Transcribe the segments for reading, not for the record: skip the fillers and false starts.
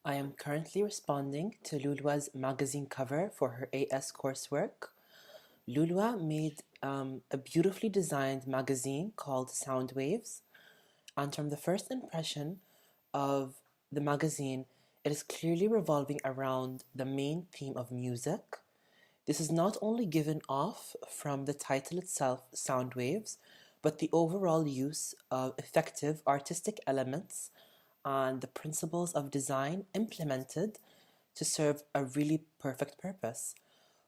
I am currently responding to Lulua's magazine cover for her AS coursework. Lulua made a beautifully designed magazine called Sound Waves, and from the first impression of the magazine, it is clearly revolving around the main theme of music. This is not only given off from the title itself, Sound Waves, but the overall use of effective artistic elements and the principles of design implemented to serve a really perfect purpose.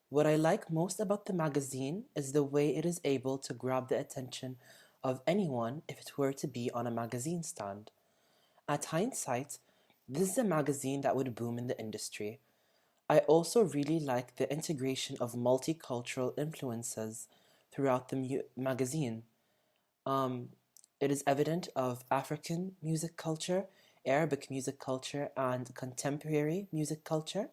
What I like most about the magazine is the way it is able to grab the attention of anyone if it were to be on a magazine stand. At hindsight, this is a magazine that would boom in the industry. I also really like the integration of multicultural influences throughout the magazine. Um, it is evident of African music culture, Arabic music culture, and contemporary music culture.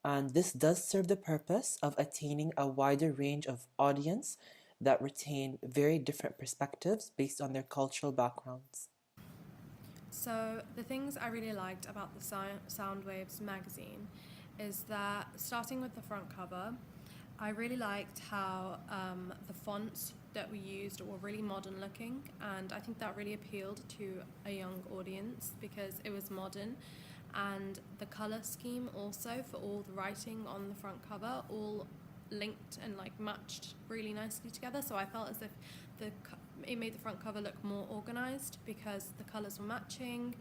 And this does serve the purpose of attaining a wider range of audience that retain very different perspectives based on their cultural backgrounds. So the things I really liked about the Soundwaves magazine is that starting with the front cover, I really liked how the fonts that we used were really modern looking, and I think that really appealed to a young audience because it was modern. And the color scheme also for all the writing on the front cover all linked and like matched really nicely together. So I felt as if the it made the front cover look more organized because the colors were matching,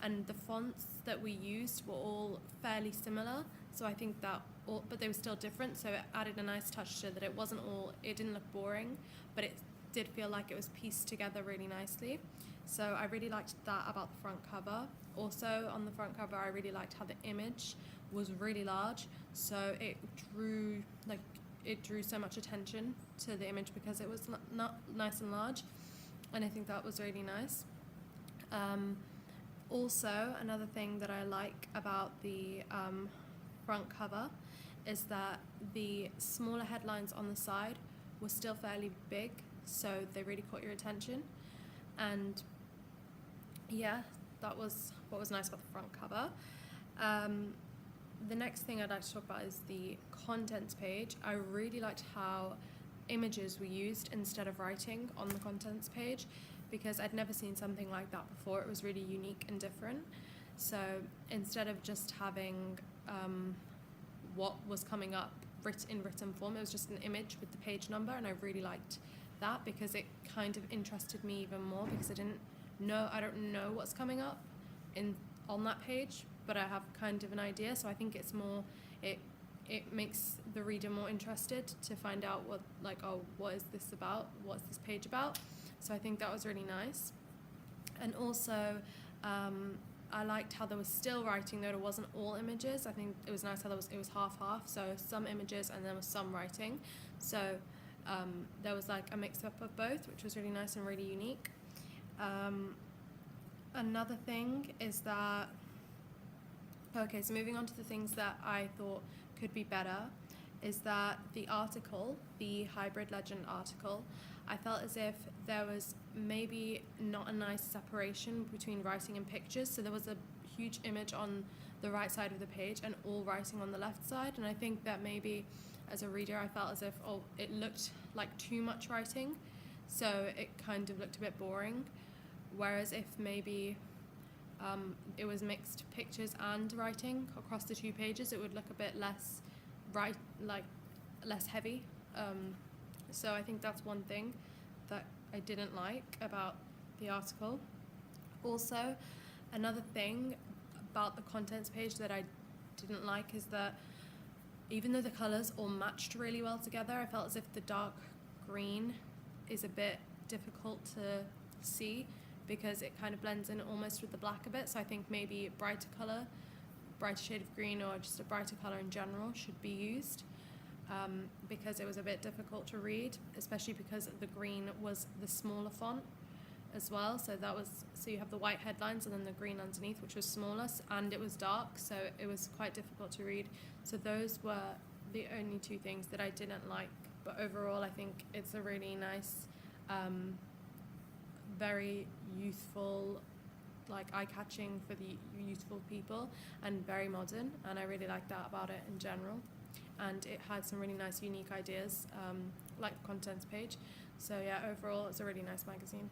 and the fonts that we used were all fairly similar. So I think that all, but they were still different. So it added a nice touch to that. It wasn't all. It didn't look boring, but it did feel like it was pieced together really nicely. So I really liked that about the front cover. Also on the front cover, I really liked how the image was really large. So it drew so much attention to the image because it was not nice and large, and I think that was really nice. Um, Also, another thing that I like about the front cover is that the smaller headlines on the side were still fairly big, so they really caught your attention. And yeah, that was what was nice about the front cover. Um, the next thing I'd like to talk about is the contents page. I really liked how images were used instead of writing on the contents page because I'd never seen something like that before. It was really unique and different. So instead of just having what was coming up in written form, it was just an image with the page number, and I really liked that because it kind of interested me even more because I don't know what's coming up in on that page, but I have kind of an idea. So I think it's more it it makes the reader more interested to find out what is this about? What's this page about? So I think that was really nice. And also, I liked how there was still writing though it wasn't all images. I think it was nice how it was half half. So some images and there was some writing. So there was like a mix up of both, which was really nice and really unique. Another thing is that okay, so moving on to the things that I thought could be better is that the article, the Hybrid Legend article, I felt as if there was maybe not a nice separation between writing and pictures. So there was a huge image on the right side of the page and all writing on the left side. And I think that maybe as a reader, I felt as if, it looked like too much writing. So it kind of looked a bit boring. Whereas if maybe it was mixed pictures and writing across the two pages, it would look a bit less like less heavy. So I think that's one thing that I didn't like about the article. Also, another thing about the contents page that I didn't like is that even though the colours all matched really well together, I felt as if the dark green is a bit difficult to see because it kind of blends in almost with the black a bit. So I think maybe a brighter shade of green, or just a brighter colour in general should be used because it was a bit difficult to read, especially because the green was the smaller font as well. So you have the white headlines and then the green underneath, which was smaller, and it was dark, so it was quite difficult to read. So those were the only two things that I didn't like. But overall, I think it's a really nice, very youthful like eye-catching for the youthful people and very modern, and I really like that about it in general. And it had some really nice unique ideas, like the contents page. So yeah, overall it's a really nice magazine.